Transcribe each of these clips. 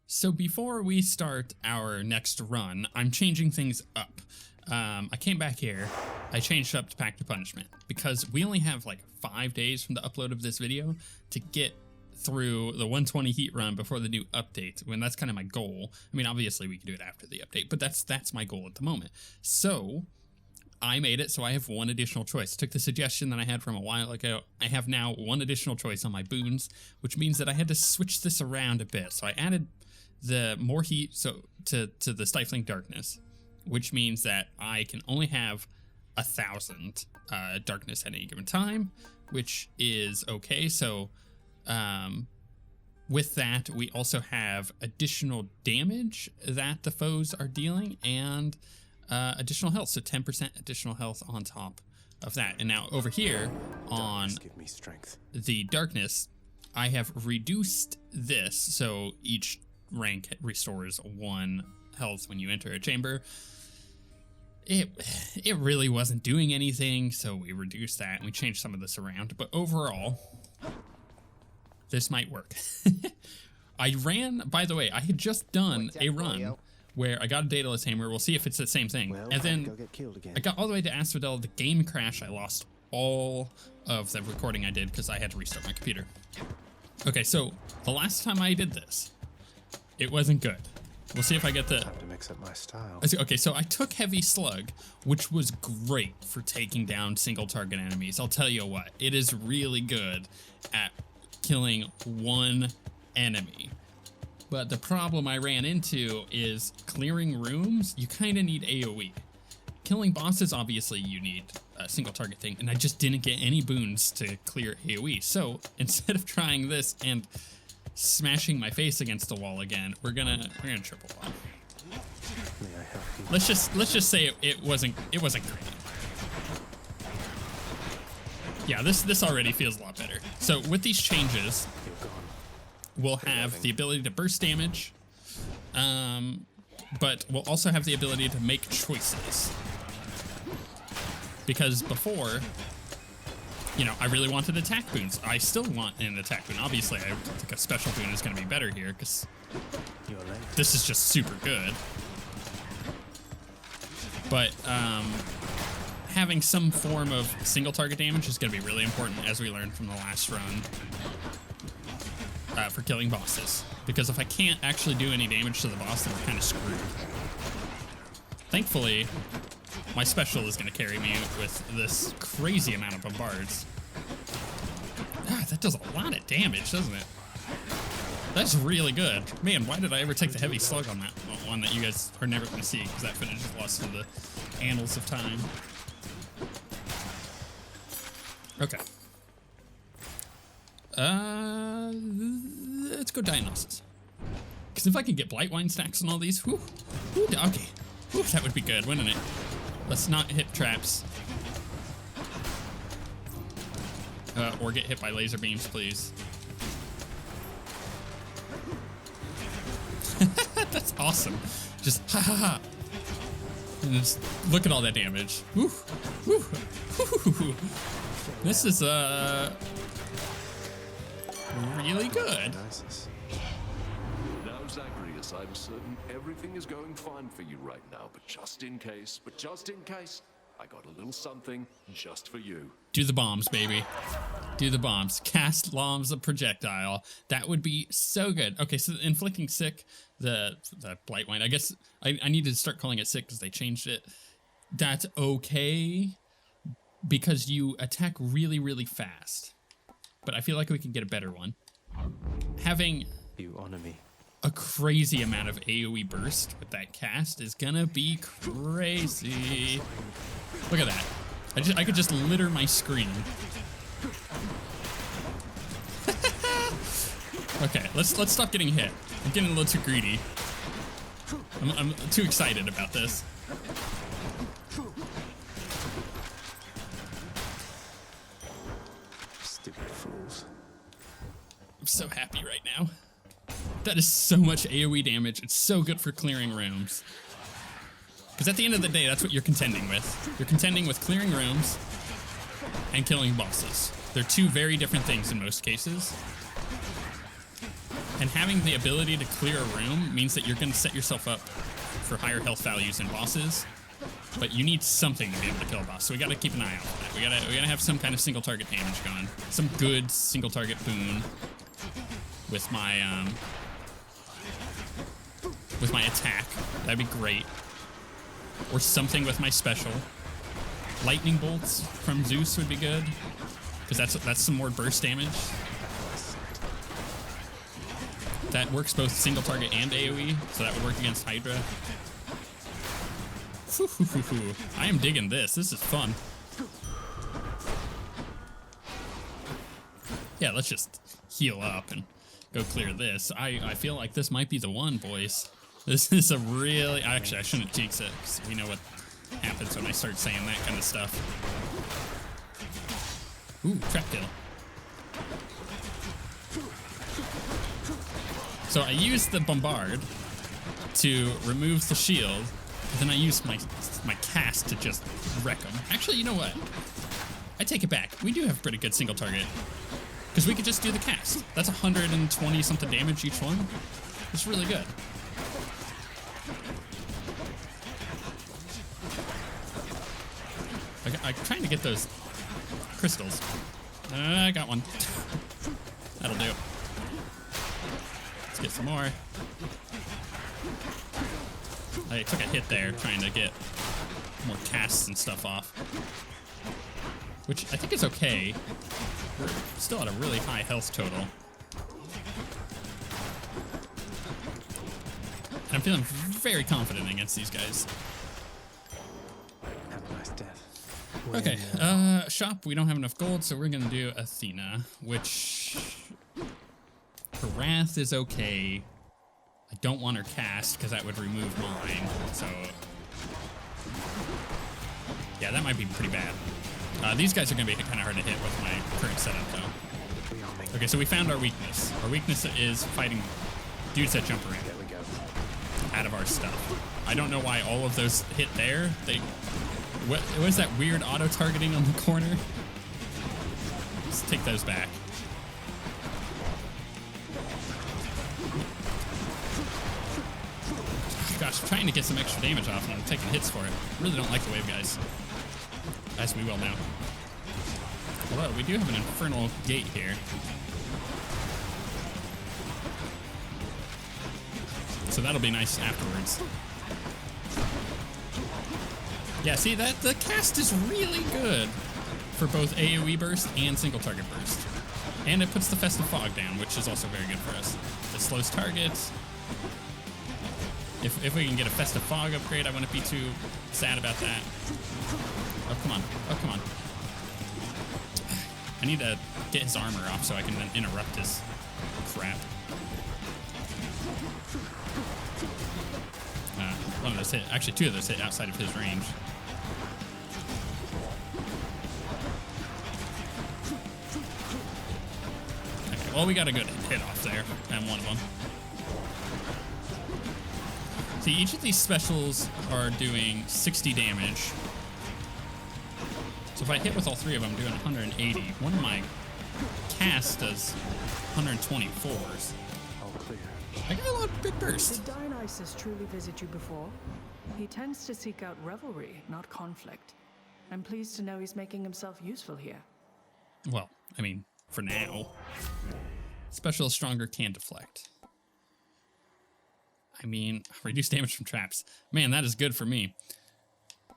So before we start our next run, I'm changing things up. I came back here, I changed up to Pact of Punishment, because we only have like 5 days from the upload of this video to get through the 120 heat run before the new update, when that's kind of my goal. I mean, obviously we can do it after the update, but that's my goal at the moment. So I made it so I have one additional choice. I took the suggestion that I had from a while ago. I have now one additional choice on my boons, which means that I had to switch this around a bit. So I added the more heat to the stifling darkness, which means that I can only have 1,000 darkness at any given time, which is okay. So with that, we also have additional damage that the foes are dealing and additional health. So 10% additional health on top of that. And now over here on give me strength. The darkness, I have reduced this. So each rank restores 1 health when you enter a chamber. It really wasn't doing anything, so we reduced that and we changed some of this around. But overall, this might work. I ran, by the way, I had just done a run where I got a Daedalus hammer. We'll see if it's the same thing. Well, and then get killed again. I got all the way to Asphodel. The game crashed. I lost all of the recording I did because I had to restart my computer. Okay, so the last time I did this, it wasn't good. We'll see if I get the... Time to mix up my style. Okay, so I took Heavy Slug, which was great for taking down single target enemies. I'll tell you what, it is really good at killing one enemy. But the problem I ran into is clearing rooms, you kind of need AoE. Killing bosses, obviously you need a single target thing, and I just didn't get any boons to clear AoE. So instead of trying this and smashing my face against the wall again, we're gonna triple wall. May I help you? Let's just say it wasn't great. Yeah, this already feels a lot better. So with these changes, we'll have the ability to burst damage, but we'll also have the ability to make choices. Because before, you know, I really wanted attack boons. I still want an attack boon. Obviously, I think a special boon is going to be better here because this is just super good. But having some form of single target damage is going to be really important, as we learned from the last run, for killing bosses. Because if I can't actually do any damage to the boss, then we're kind of screwed. Thankfully, my special is going to carry me with this crazy amount of bombards. Ah, that does a lot of damage, doesn't it? That's really good. Man, why did I ever take the Heavy Slug on that one that you guys are never going to see, because that footage is lost to the annals of time. Okay. Let's go Dionysus. Because if I can get Blightwine stacks on all these, whew, okay. Whew, that would be good, wouldn't it? Let's not hit traps. Or get hit by laser beams, please. That's awesome. Just ha ha ha. And just look at all that damage. Woo, woo, woo. This is really good. Now, Zagreus, I'm certain everything is going fine for you right now, but just in case, I got a little something just for you. Do the bombs, baby. Do the bombs. Cast bombs of projectile. That would be so good. Okay, so inflicting sick, the Blightwine. I guess I need to start calling it sick because they changed it. That's okay because you attack really, really fast. But I feel like we can get a better one. Having You honor me. a crazy amount of AoE burst with that cast is gonna be crazy. Look at that. I could just litter my screen. Okay, let's stop getting hit. I'm getting a little too greedy. I'm too excited about this. Stupid fools. I'm so happy right now. That is so much AoE damage. It's so good for clearing rooms. Because at the end of the day, that's what you're contending with. You're contending with clearing rooms and killing bosses. They're two very different things in most cases. And having the ability to clear a room means that you're going to set yourself up for higher health values in bosses. But you need something to be able to kill a boss, so we gotta keep an eye out for that. We gotta have some kind of single target damage going. Some good single target boon with my attack. That'd be great. Or something with my special. Lightning bolts from Zeus would be good, because that's some more burst damage. That works both single target and AoE, so that would work against Hydra. I am digging this. This is fun. Yeah, let's just heal up and go clear this. I feel like this might be the one, boys. This is a really... Actually, I shouldn't jinx it, because we know what happens when I start saying that kind of stuff. Ooh, trap kill. So I used the bombard to remove the shield, and then I used my cast to just wreck them. Actually, you know what? I take it back. We do have pretty good single target, because we could just do the cast. That's 120 something damage each one. It's really good. I'm trying to get those crystals. I got one. That'll do. Let's get some more. I took a hit there trying to get more casts and stuff off, which I think is okay. We're still at a really high health total. And I'm feeling very confident against these guys. Have a nice death. Okay, shop, we don't have enough gold, so we're gonna do Athena, which her wrath is okay. I don't want her cast, because that would remove mine, so... Yeah, that might be pretty bad. These guys are gonna be kind of hard to hit with my current setup, though. Okay, so we found our weakness. Our weakness is fighting dudes that jump around. There we go. Out of our stuff. I don't know why all of those hit there. What was that weird auto-targeting on the corner? Let's take those back. Gosh, I'm trying to get some extra damage off, and I'm taking hits for it. Really don't like the wave guys, as we will now. Although, we do have an infernal gate here. So that'll be nice afterwards. Yeah, see, the cast is really good for both AoE burst and single target burst. And it puts the Festive Fog down, which is also very good for us. It slows targets. If we can get a Festive Fog upgrade, I wouldn't be too sad about that. Oh, come on. Oh, come on. I need to get his armor off so I can then interrupt his crap. One of those hit, actually two of those hit outside of his range. Okay, well, we got a good hit off there, and one of them. See, each of these specials are doing 60 damage. So if I hit with all three of them, I'm doing 180. One of my casts does 124s. All clear. I got a lot of big burst. Did Dionysus truly visit you before? He tends to seek out revelry, not conflict. I'm pleased to know he's making himself useful here. Well, I mean, for now. Special stronger can deflect. I mean, reduce damage from traps. Man, that is good for me.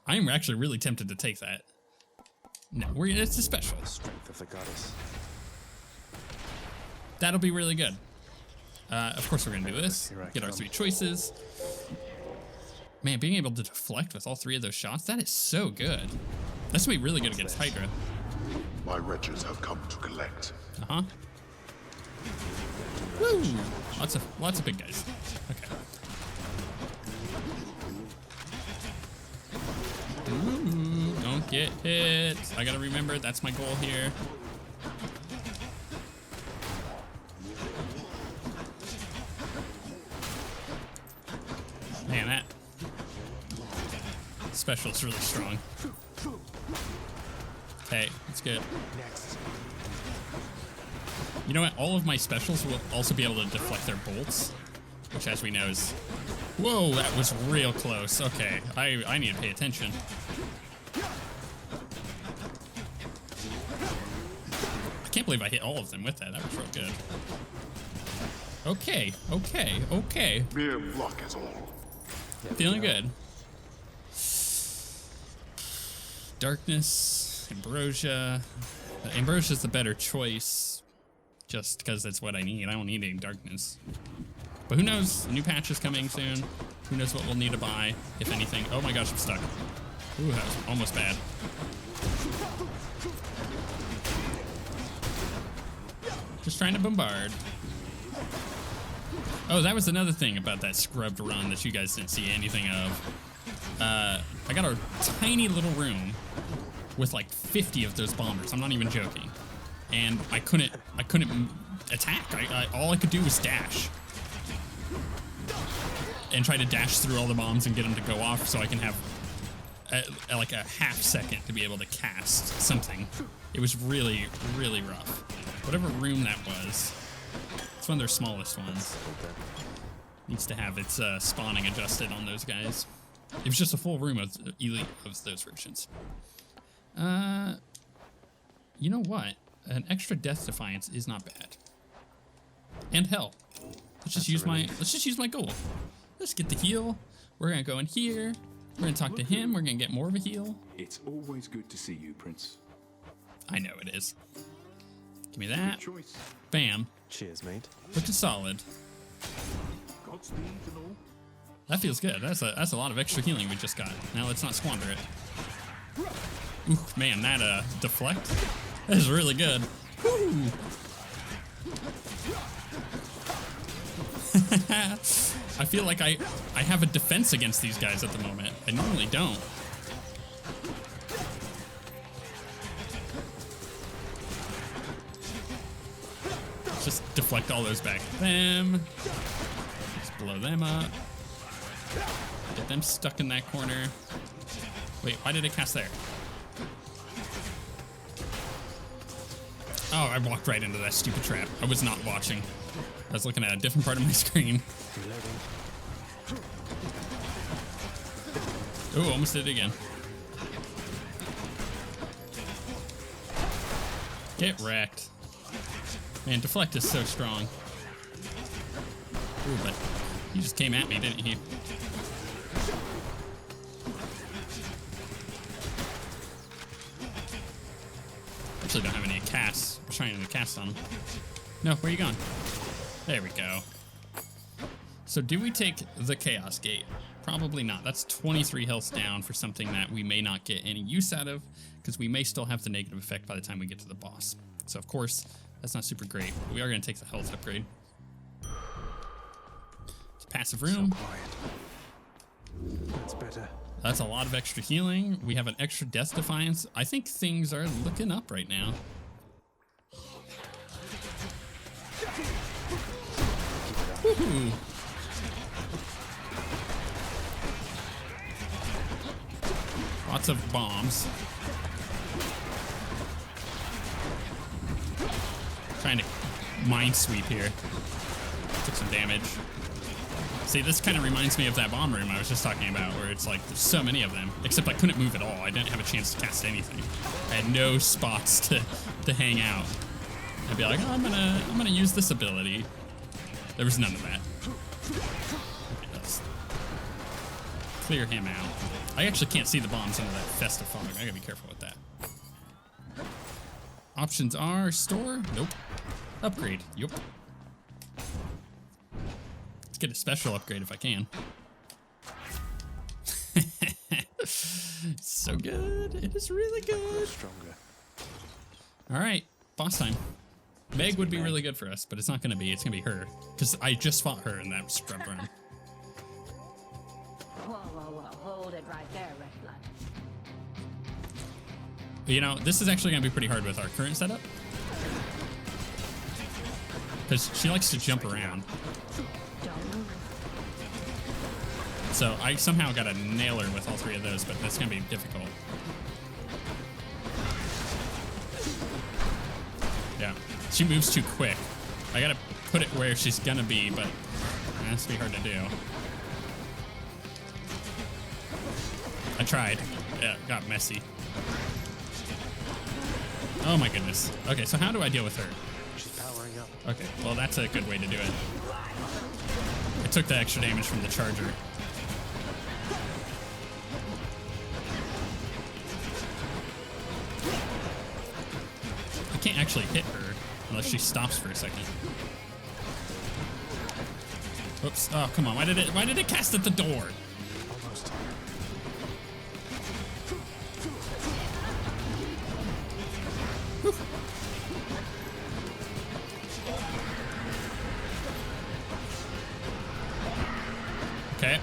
I'm actually really tempted to take that. No, it's a special. The strength of the goddess. That'll be really good. Of course we're gonna do this. Get our 3 choices. Man, being able to deflect with all 3 of those shots, that is so good. That's gonna be really good against Hydra. My wretches have come to collect. Uh-huh. Woo! Lots of big guys. Okay. Ooh, don't get hit. I gotta remember, that's my goal here. Man, that special is really strong. Okay, that's good. Next. You know what? All of my specials will also be able to deflect their bolts, which, as we know, is... Whoa, that was real close. Okay, I need to pay attention. I can't believe I hit all of them with that. That was real good. Okay, okay, okay. Mere luck is all. Feeling good. Darkness, Ambrosia. Ambrosia's the better choice, just because that's what I need. I don't need any darkness. But who knows? A new patch is coming soon. Who knows what we'll need to buy, if anything. Oh my gosh, I'm stuck. Ooh, that was almost bad. Just trying to bombard. Oh, that was another thing about that scrubbed run that you guys didn't see anything of. I got a tiny little room with like 50 of those bombers. I'm not even joking. And I couldn't attack. All I could do was dash. And try to dash through all the bombs and get them to go off so I can have like a half second to be able to cast something. It was really, really rough. Whatever room that was, it's one of their smallest ones. Needs to have its spawning adjusted on those guys. It was just a full room of elite of those versions. You know what? An extra death defiance is not bad. And hell. Let's just use my gold. Let's get the heal. We're gonna go in here. We're gonna talk to him. We're gonna get more of a heal. It's always good to see you, Prince. I know it is. Give me that. Good choice. Bam. Cheers, mate. Looking solid. Godspeed and all. That feels good. That's a lot of extra healing we just got. Now let's not squander it. Ooh, man, that deflect. That is really good. Woo! I feel like I have a defense against these guys at the moment. I normally don't. Just deflect all those back at them. Just blow them up. Get them stuck in that corner. Wait, why did it cast there? Oh, I walked right into that stupid trap. I was not watching. I was looking at a different part of my screen. Oh, almost did it again. Get wrecked. Man, deflect is so strong. Ooh, but he just came at me, didn't he? Actually don't have any casts. I'm trying to cast on him. No, where are you going? There we go. So do we take the Chaos Gate? Probably not. That's 23 health down for something that we may not get any use out of, because we may still have the negative effect by the time we get to the boss. So of course, that's not super great, but we are going to take the health upgrade. It's a passive room. So quiet. That's better. That's a lot of extra healing. We have an extra death defiance. I think things are looking up right now. Woohoo! Lots of bombs. Trying to mind sweep here. Took some damage. See, this kind of reminds me of that bomb room I was just talking about, where it's like there's so many of them, except I couldn't move at all. I didn't have a chance to cast anything. I had no spots to hang out. I'd be like, oh, I'm gonna use this ability. There was none of that. Okay, let's clear him out. I actually can't see the bombs under that festive fog. I gotta be careful with that. Options are store. Nope. Upgrade. Yup. Let's get a special upgrade if I can. So good. It is really good. Stronger. All right. Boss time. Meg would be really good for us, but it's not going to be. It's going to be her. Because I just fought her in that scrub run. Whoa, whoa, whoa. Hold it right there, Red Blood. You know, this is actually going to be pretty hard with our current setup. Because she likes to jump around. So I somehow got to nail her with all three of those, but that's going to be difficult. She moves too quick. I gotta put it where she's gonna be, but it has to be hard to do. I tried. Yeah, it got messy. Oh my goodness. Okay, so how do I deal with her? She's powering up. Okay, well that's a good way to do it. I took the extra damage from the charger. I can't actually hit her unless she stops for a second. Oops. Oh, come on. Why did it cast at the door? Almost. Okay.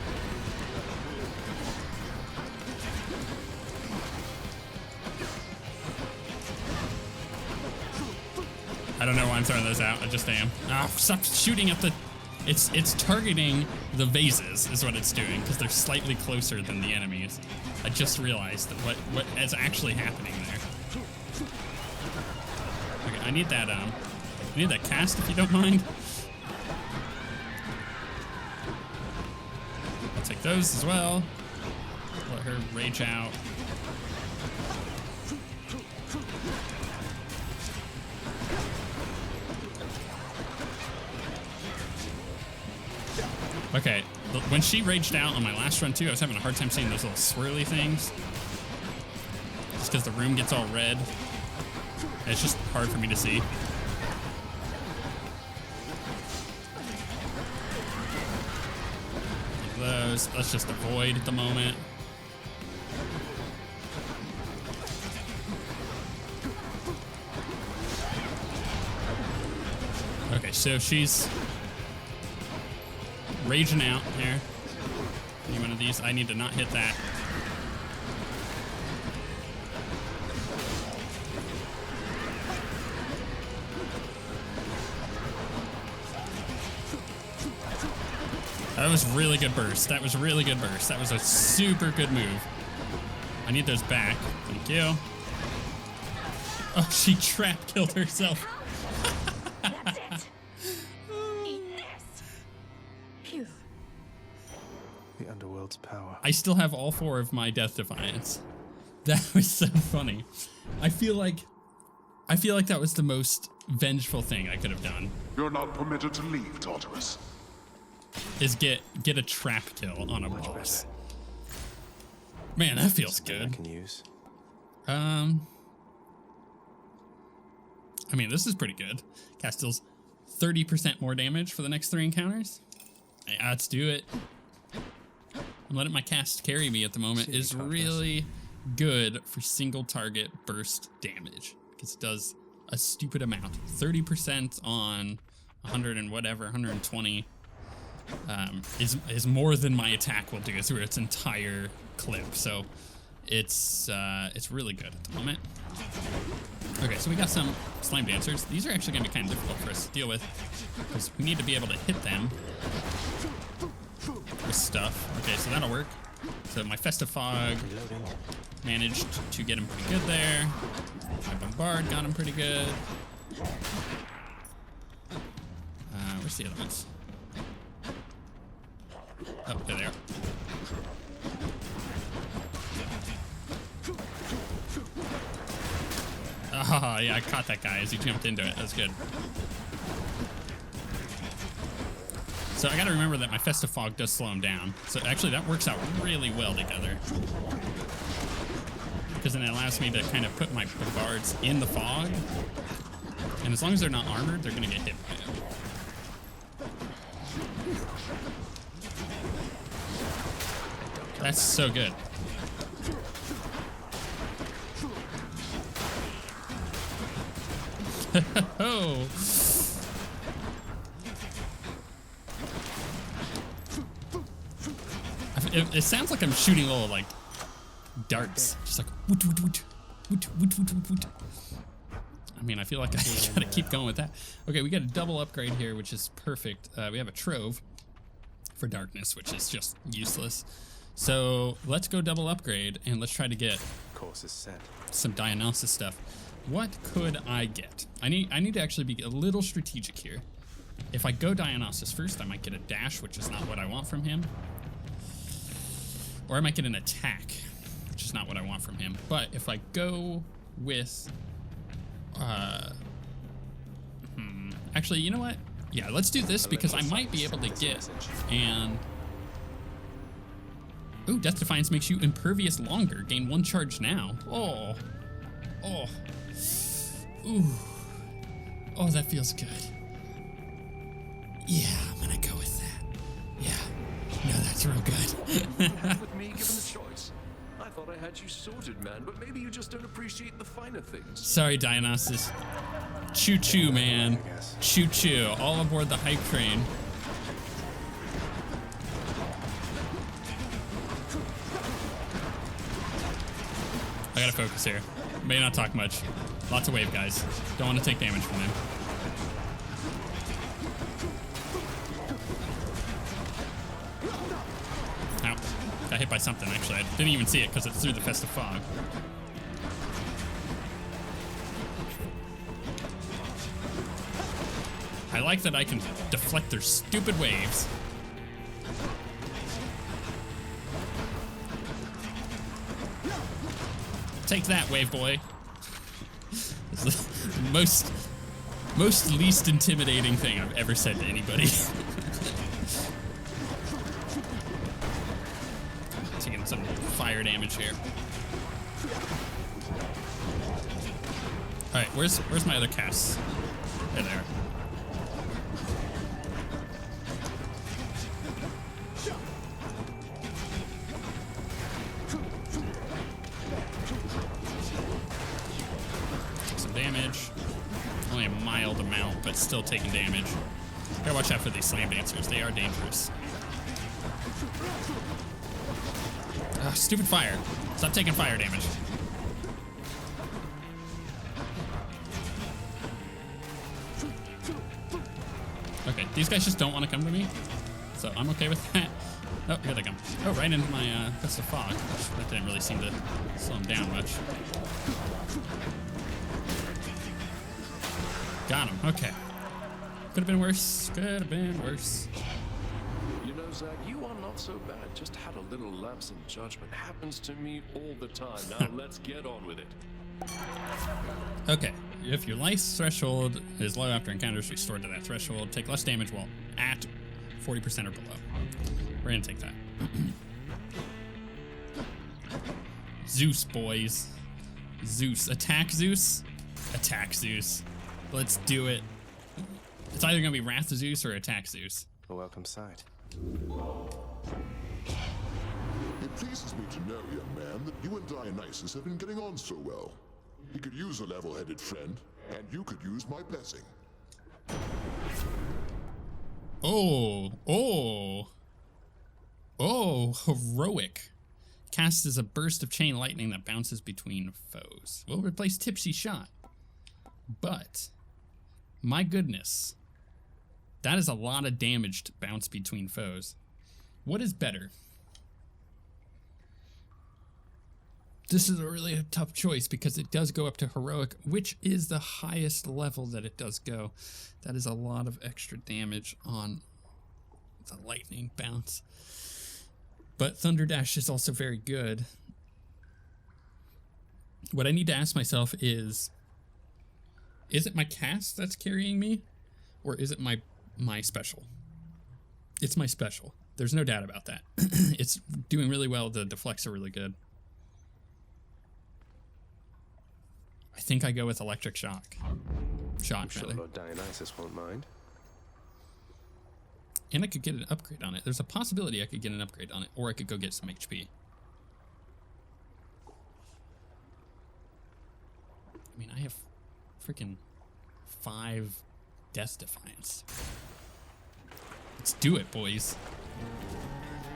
I don't know why I'm throwing those out. I just am. Ah, stop shooting at the... It's targeting the vases is what it's doing because they're slightly closer than the enemies. I just realized that what is actually happening there. Okay, I need that cast if you don't mind. I'll take those as well. Let her rage out. Okay, when she raged out on my last run too, I was having a hard time seeing those little swirly things. Just because the room gets all red. It's just hard for me to see. Those, let's just avoid at the moment. Okay, so she's raging out here. Any one of these. I need to not hit that. That was really good burst. That was really good burst. That was a super good move. I need those back. Thank you. Oh, she trap killed herself. That's it. Eat this. Phew. The underworld's power. I still have all 4 of my Death Defiance. That was so funny. I feel like that was the most vengeful thing I could have done. You're not permitted to leave, Tartarus. Is get a trap kill on a Much boss. better. Man, that feels Something I good. can use. I mean, this is pretty good. Cast deals 30% more damage for the next 3 encounters. Yeah, let's do it. I'm letting my cast carry me at the moment. Is really good for single target burst damage because it does a stupid amount. 30% on 100 and whatever, 120 is more than my attack will do through its entire clip. So it's really good at the moment. Okay, so we got some slime dancers. These are actually going to be kind of difficult for us to deal with because we need to be able to hit them with stuff. Okay, so that'll work. So my Festive Fog managed to get him pretty good there. My Bombard got him pretty good. Where's the other ones? Oh, there they are. Oh, yeah, I caught that guy as he jumped into it. That was good. So I gotta remember that my Festive Fog does slow him down. So actually that works out really well together. Because then it allows me to kind of put my Bombards in the fog. And as long as they're not armored, they're gonna get hit by it. That's so good. Oh. It sounds like I'm shooting little like darts, just like woot, woot, woot, woot, woot, woot, woot, woot. I mean, I feel like I gotta keep going with that. Okay, we got a double upgrade here, which is perfect. We have a Trove for darkness, which is just useless. So let's go double upgrade and let's try to get Course is set. some Dionysus stuff. What could I get? I need to actually be a little strategic here. If I go Dionysus first, I might get a dash, which is not what I want from him. Or I might get an attack, which is not what I want from him. But if I go with... Actually, you know what? Yeah, let's do this because I might be able to get and... Ooh, Death Defiance makes you impervious longer. Gain 1 charge now. Oh. Oh. Ooh. Oh, that feels good. Yeah, I'm gonna go with that. Yeah. No, that's real good. With me given the choice. I thought I had you sorted, man, but maybe you just don't appreciate the finer things. Sorry, Dionysus. Choo-choo, man. Choo-choo. All aboard the hype train. I gotta focus here. May not talk much. Lots of wave, guys. Don't want to take damage from him. Ow. Got hit by something, actually. I didn't even see it because it's through the festive fog. I like that I can deflect their stupid waves. Take that, wave boy. This is the most least intimidating thing I've ever said to anybody. Taking some fire damage here. All right, where's my other casts? There they are. Damage. Only a mild amount, but still taking damage. Gotta watch out for these slam dancers. They are dangerous. Stupid fire. Stop taking fire damage. Okay, these guys just don't want to come to me, so I'm okay with that. Oh, here they come. Oh, right into my festive fog. That didn't really seem to slow them down much. Got him. Okay. Could have been worse. Could have been worse. You know, Zag, you are not so bad. Just had a little lapse in judgment. Happens to me all the time. Now let's get on with it. Okay. If your life threshold is low after encounters restored to that threshold, take less damage while at 40% or below. We're gonna take that. Zeus, boys. Zeus. Attack Zeus? Attack Zeus. Let's do it. It's either gonna be Wrath of Zeus or Attack Zeus. A welcome sight. It pleases me to know, young man, that you and Dionysus have been getting on so well. He could use a level-headed friend, and you could use my blessing. Oh, heroic. Cast as a burst of chain lightning that bounces between foes. Will replace Tipsy Shot. But, my goodness, that is a lot of damage to bounce between foes. What is better? This is a really tough choice because it does go up to heroic, which is the highest level that it does go. That is a lot of extra damage on the lightning bounce. But Thunder Dash is also very good. What I need to ask myself is it my cast that's carrying me? Or is it my special? It's my special. There's no doubt about that. It's doing really well. The deflects are really good. I think I go with Electric Shock. I'm sure Lord Dionysus won't mind. And I could get an upgrade on it. There's a possibility I could get an upgrade on it. Or I could go get some HP. I mean, I have freaking 5 Death Defiance. Let's do it, boys.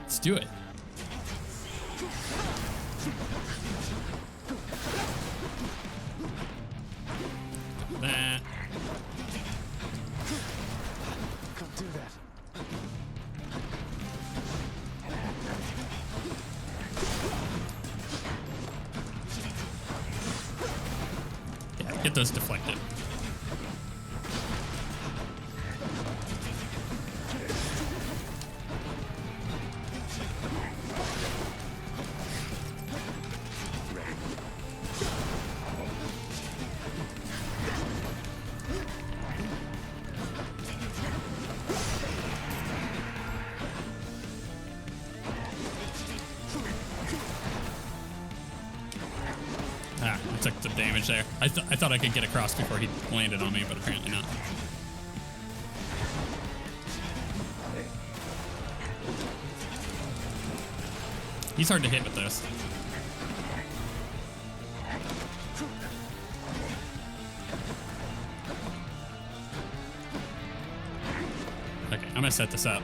Let's do it. That. Can't do that. Yeah, That does deflect it. Ah, I took the damage there. I thought I could get across before he landed on me, but apparently not. He's hard to hit with this. Okay, I'm gonna set this up.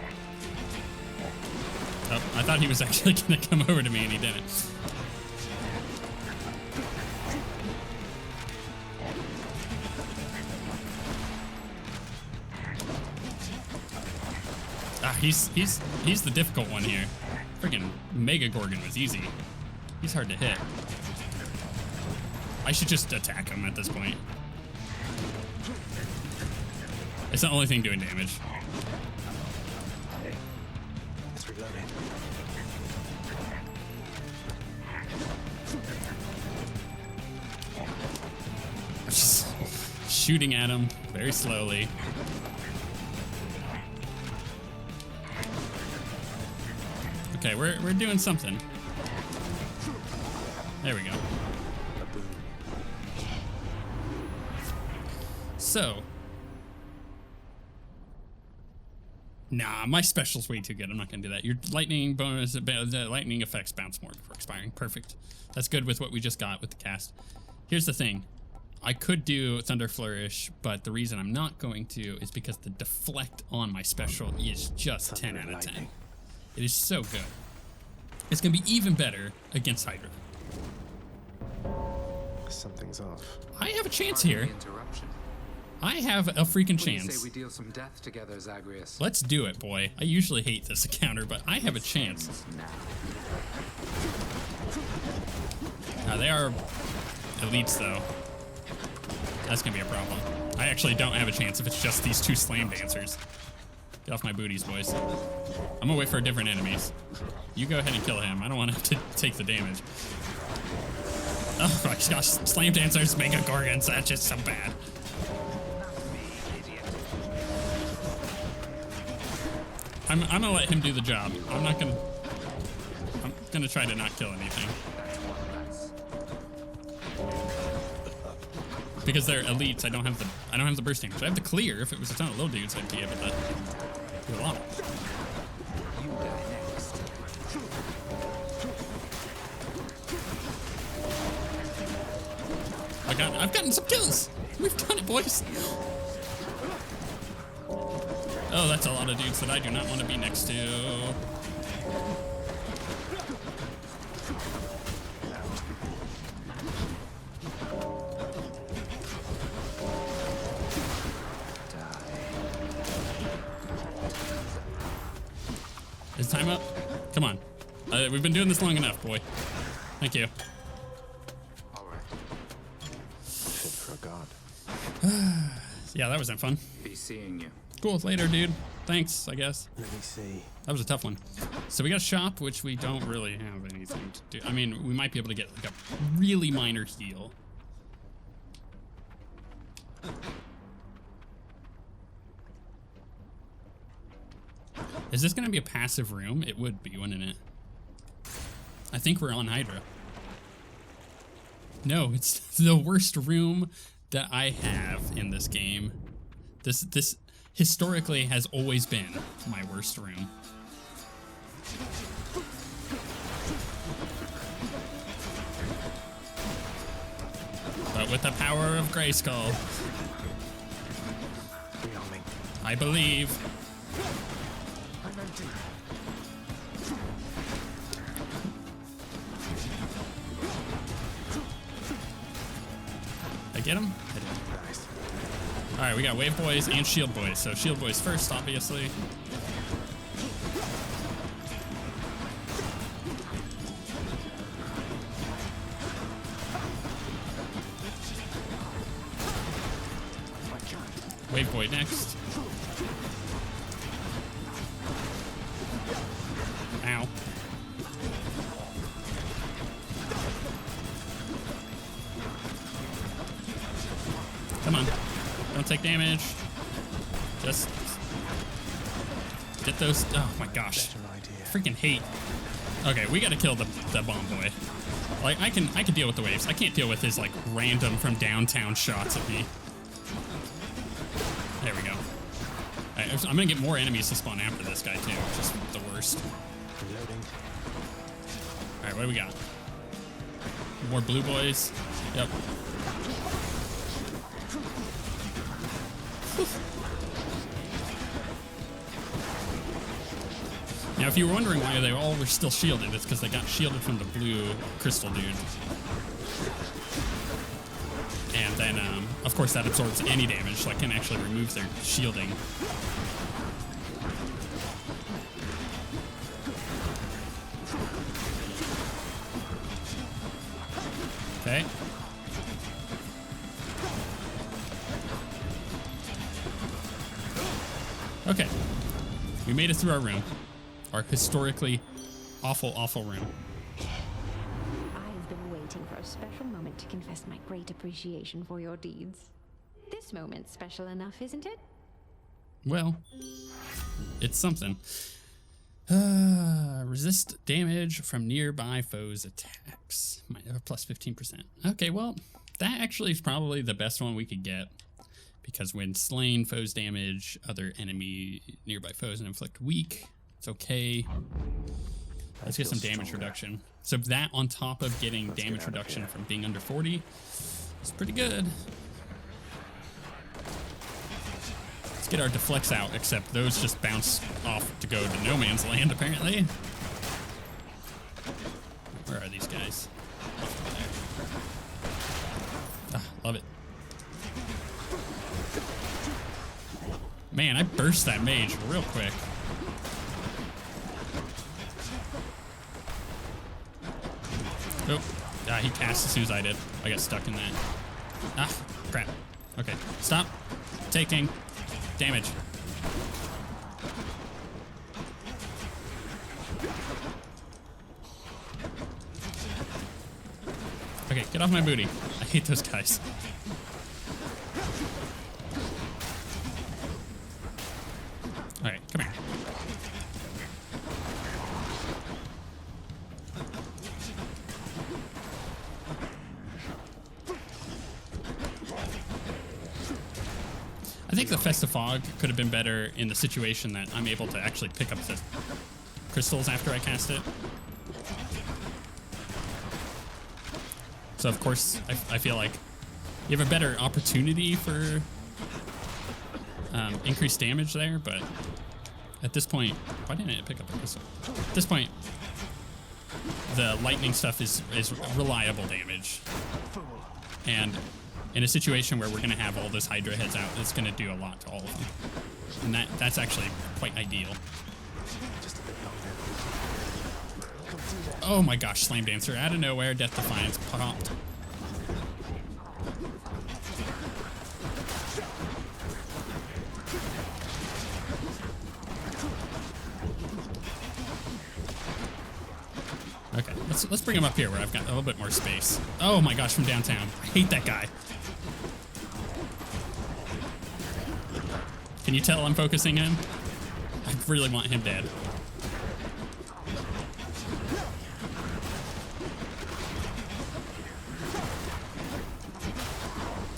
Oh, I thought he was actually gonna come over to me and he didn't. He's the difficult one here. Freaking Mega Gorgon was easy. He's hard to hit. I should just attack him at this point. It's the only thing doing damage. It's reloading. Just shooting at him very slowly. Okay, we're doing something. There we go. So. Nah, my special's way too good. I'm not gonna do that. Your lightning bonus, the lightning effects bounce more before expiring. Perfect. That's good with what we just got with the cast. Here's the thing. I could do Thunder Flourish, but the reason I'm not going to is because the deflect on my special is just 10 out of 10. It is so good. It's gonna be even better against Hydra. Something's off. I have a chance here. I have a freaking chance. Say we deal some death together, Zagreus. Let's do it, boy. I usually hate this encounter, but I have a chance. Now they are elites, though. That's gonna be a problem. I actually don't have a chance if it's just these two slam dancers. Get off my booties, boys. I'm gonna wait for different enemies. You go ahead and kill him. I don't want to have to take the damage. Oh my gosh, slam dancers, Mega Gorgons, that's just so bad. I'm gonna let him do the job. I'm gonna try to not kill anything. Because they're elites, I don't have the burst damage. I have the clear. If it was a ton of little dudes, I'd be able to do a lot. I've gotten some kills. We've done it, boys. Oh, that's a lot of dudes that I do not want to be next to. Is time up? Come on. We've been doing this long enough, boy. Thank you. Fit for a god. Yeah, that wasn't fun. Be seeing you. Cool, later, dude. Thanks, I guess. Let me see. That was a tough one. So we got a shop, which we don't really have anything to do. I mean, we might be able to get like a really minor heal. Is this going to be a passive room? It would be, wouldn't it? I think we're on Hydra. No, it's the worst room that I have in this game. This historically has always been my worst room. But with the power of Grayskull, I believe. I get him? I did. Nice. Alright, we got Wave Boys and Shield Boys. So Shield Boys first, obviously. boy next. Ow. Come on. Don't take damage. Just get those. Oh my gosh. Freaking hate. Okay, we gotta kill the bomb boy. Like, I can deal with the waves. I can't deal with his, like, random from downtown shots at me. There we go. Right, I'm gonna get more enemies to spawn after this guy, too, which is the worst. Reloading. Alright, what do we got? More blue boys. Yep. Now, if you were wondering why they all were still shielded, it's because they got shielded from the blue crystal dude. And then, of course, that absorbs any damage, so I can actually remove their shielding. Okay. Okay. We made it through our room. Our historically awful, awful room. I've been waiting for a special moment to confess my great appreciation for your deeds. This moment's special enough, isn't it? Well, it's something. Resist damage from nearby foes' attacks. Plus 15%. Okay, well, that actually is probably the best one we could get. Because when slain, foes damage other enemy nearby foes and inflict weak. It's okay. Let's get some damage reduction. So that on top of getting damage reduction from being under 40 is pretty good. Let's get our deflects out, except those just bounce off to go to no man's land, apparently. Where are these guys? Ah, love it. Man, I burst that mage real quick. Oh, he cast as soon as I did. I got stuck in that. Ah, crap. Okay, stop taking damage. Okay, get off my booty. I hate those guys. All right, come here. I think the Fest of Fog could have been better in the situation that I'm able to actually pick up the crystals after I cast it. So of course, I feel like you have a better opportunity for increased damage there, but at this point, why didn't I pick up the crystal? At this point, the lightning stuff is reliable damage. And in a situation where we're going to have all those Hydra heads out, it's going to do a lot to all of them. And that's actually quite ideal. Oh my gosh, Slam Dancer out of nowhere, Death Defiance popped. Okay, let's bring him up here where I've got a little bit more space. Oh my gosh, from downtown. I hate that guy. Can you tell I'm focusing him? I really want him dead.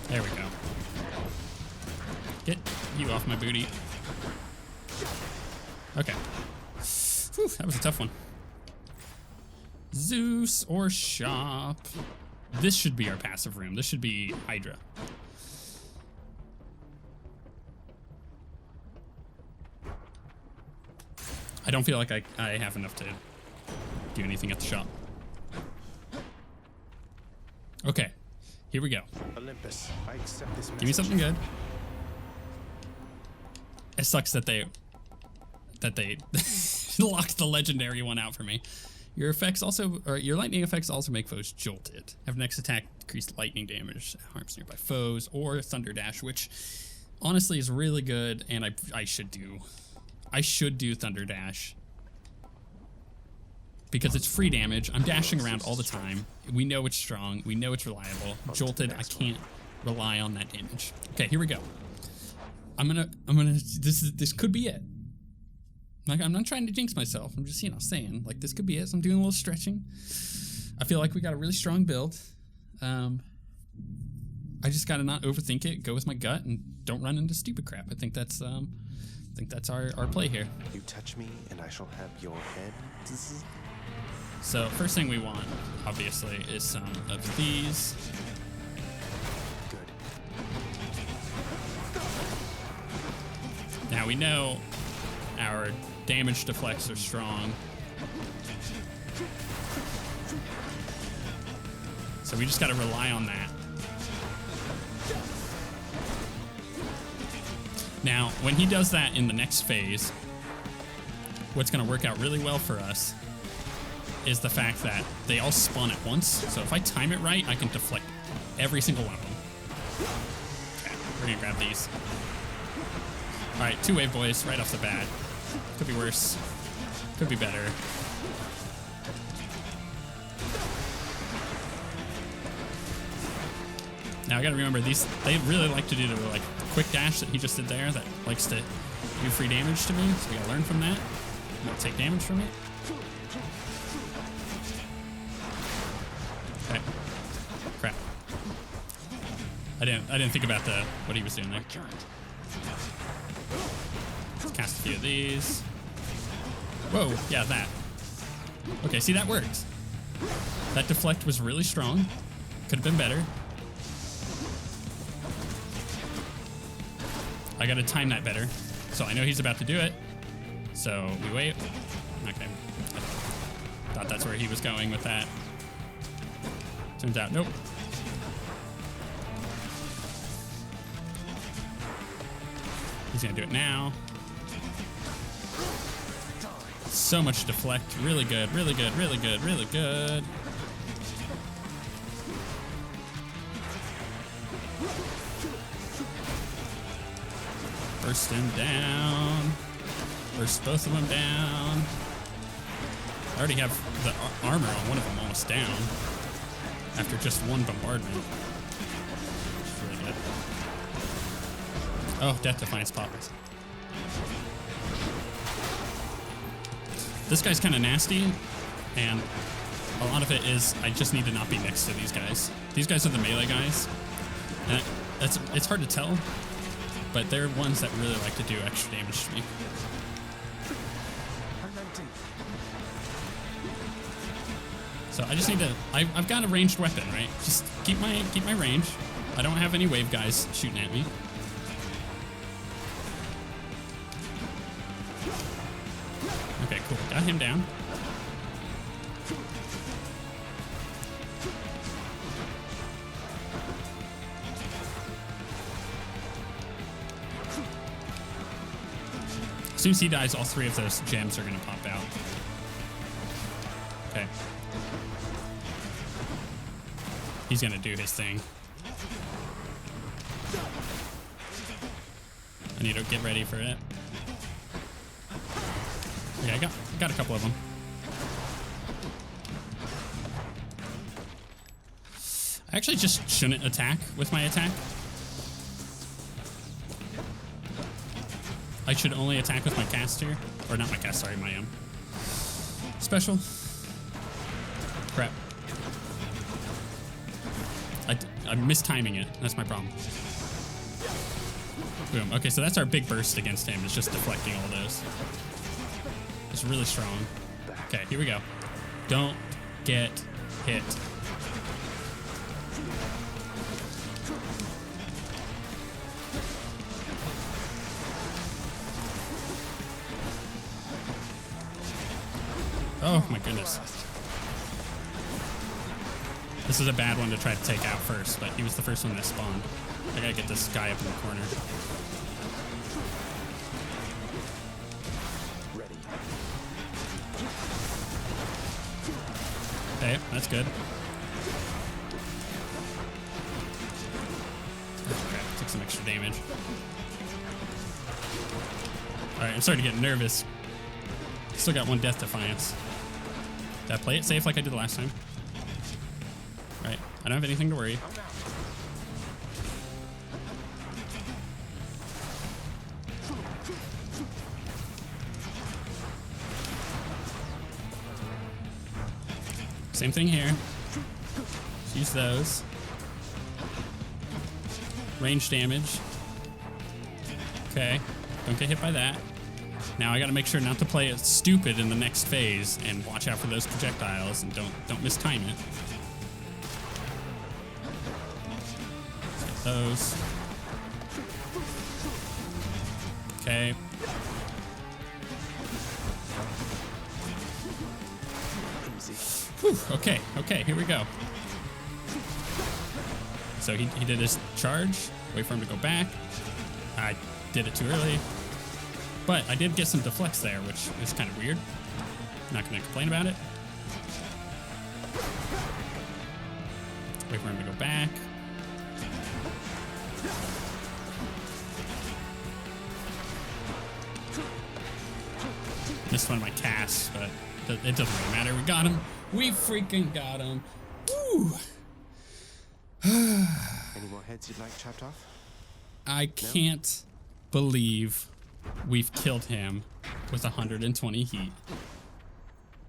There we go. Get you off my booty. Okay. Whew, that was a tough one. Zeus or shop. This should be our passive room. This should be Hydra. I don't feel like I have enough to do anything at the shop. Okay, here we go. Olympus, I accept this message. Give me something good. It sucks that they locked the legendary one out for me. Your effects also, or your lightning effects also make foes jolted. Have next attack decreased lightning damage, harms nearby foes, or thunder dash, which honestly is really good, and I should do Thunder Dash. Because it's free damage. I'm dashing around all the time. We know it's strong. We know it's reliable. Jolted, I can't rely on that damage. Okay, here we go. This could be it. Like, I'm not trying to jinx myself. I'm just, saying, like, this could be it. So I'm doing a little stretching. I feel like we got a really strong build. I just gotta not overthink it, go with my gut, and don't run into stupid crap. I think that's our play here. You touch me, and I shall have your head. So first thing we want, obviously, is some of these. Good. Now we know our damage deflects are strong. So we just gotta rely on that. Now, when he does that in the next phase, what's gonna work out really well for us is the fact that they all spawn at once. So if I time it right, I can deflect every single one of them. Okay, we're gonna grab these. All right, 2-wave boys right off the bat. Could be worse. Could be better. Now I gotta remember these. They really like to do the like quick dash that he just did there. That likes to do free damage to me. So we gotta learn from that. Not take damage from it. Okay. Crap. I didn't think about what he was doing there. Let's cast a few of these. Whoa, yeah, that. Okay, see, that worked. That deflect was really strong. Could have been better. I gotta time that better. So I know he's about to do it. So we wait. Okay. Thought that's where he was going with that. Turns out, nope. He's gonna do it now. So much deflect. Really good, really good, really good, really good. Burst him down. Burst both of them down. I already have the armor on one of them almost down after just one bombardment. It's really good. Oh, Death Defiance popped. This guy's kind of nasty, and a lot of it is I just need to not be next to these guys. These guys are the melee guys, and it's hard to tell, but they're ones that really like to do extra damage to me. So I just need to. I've got a ranged weapon, right? Just keep my range. I don't have any wave guys shooting at me. Okay, cool. Got him down. As soon as he dies, all 3 of those gems are going to pop out. Okay. He's going to do his thing. I need to get ready for it. Okay, I got a couple of them. I actually just shouldn't attack with my attack. I should only attack with my cast here. Or not my cast, sorry, my special. Crap. I'm mistiming it. That's my problem. Boom. Okay, so that's our big burst against him. It's just deflecting all those. It's really strong. Okay, here we go. Don't get hit. Oh my goodness. This is a bad one to try to take out first, but he was the first one that spawned. I gotta get this guy up in the corner. Okay, that's good. Oh crap, took some extra damage. Alright, I'm starting to get nervous. Still got one Death Defiance. Did I play it safe like I did last time? Alright, I don't have anything to worry. Same thing here. Use those. Range damage. Okay, don't get hit by that. Now I gotta make sure not to play it stupid in the next phase and watch out for those projectiles and don't mistime it. Get those. Okay. Whew, okay, here we go. So he did his charge. Wait for him to go back. I did it too early. But I did get some deflects there, which is kind of weird. Not going to complain about it. Wait for him to go back. Missed one of my casts, but it doesn't really matter. We got him. We freaking got him. Woo! Any more heads you'd like chopped off? I can't believe we've killed him with 120 heat.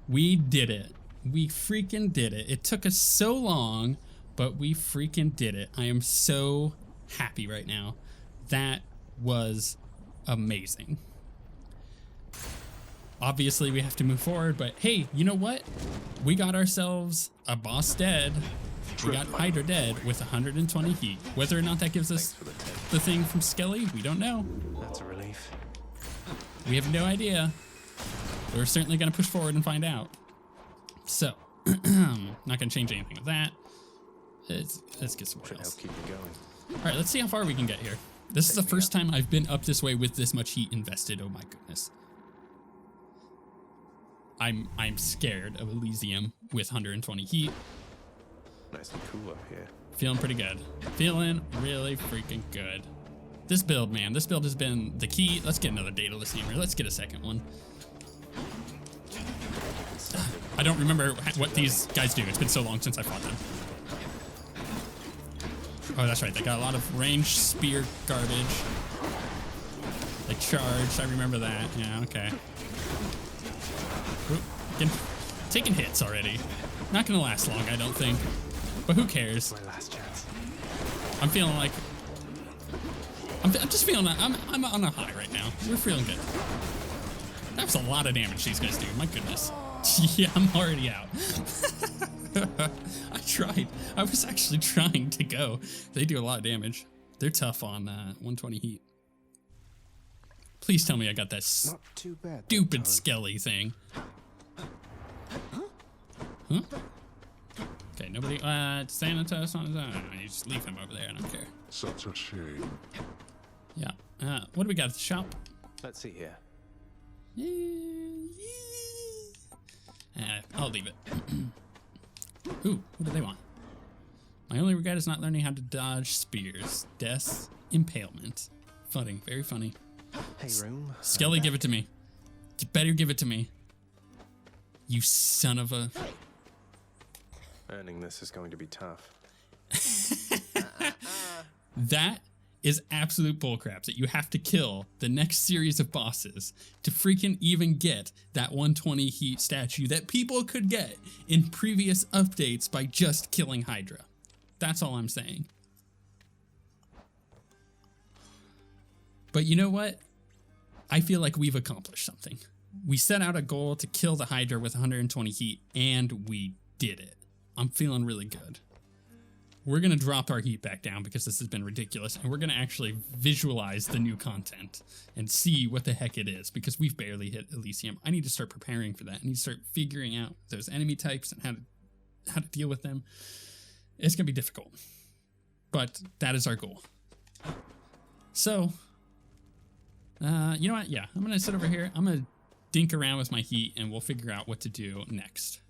We did it. We freaking did it. It took us so long, but we freaking did it. I am so happy right now. That was amazing. Obviously, we have to move forward, but hey, you know what? We got ourselves a boss dead. We got Hydra dead with 120 heat. Whether or not that gives us the thing from Skelly, we don't know. That's a relief. We have no idea. We're certainly going to push forward and find out. So, not going to change anything with that. Let's get somewhere else. Keep it going. All right, let's see how far we can get here. This is the first time I've been up this way with this much heat invested. Oh my goodness. I'm scared of Elysium with 120 heat. Nice and cool up here. Feeling pretty good. Feeling really freaking good. This build, man, this build has been the key. Let's get another Data Elysium here. Let's get a second one. I don't remember what these guys do. It's been so long since I fought them. Oh, that's right. They got a lot of ranged spear garbage. They charged. I remember that. Yeah, okay. Oop, taking hits already. Not gonna last long, I don't think. But who cares? My last chance. I'm feeling like I'm just feeling I'm on a high right now. We're feeling good. That was a lot of damage these guys do. My goodness. Yeah, I'm already out. I tried. I was actually trying to go. They do a lot of damage. They're tough on 120 heat. Please tell me I got that Not too bad. stupid Skelly thing. Huh? Okay, nobody. Sanitas on his own. You just leave him over there. I don't care. Such a shame. Yeah. What do we got at the shop? Let's see here. I'll leave it. Ooh, what do they want? My only regret is not learning how to dodge spears. Death, impalement. Funny, very funny. Hey, room. Skelly, give it to me. You better give it to me. You son of a... Earning this is going to be tough. That is absolute bullcrap that you have to kill the next series of bosses to freaking even get that 120 heat statue that people could get in previous updates by just killing Hydra. That's all I'm saying. But you know what? I feel like we've accomplished something. We set out a goal to kill the Hydra with 120 heat, and we did it. I'm feeling really good. We're going to drop our heat back down because this has been ridiculous, and we're going to actually visualize the new content and see what the heck it is, because we've barely hit Elysium. I need to start preparing for that. I need to start figuring out those enemy types and how to deal with them. It's going to be difficult, but that is our goal. So, you know what? Yeah, I'm going to sit over here. I'm going to dink around with my heat, and we'll figure out what to do next.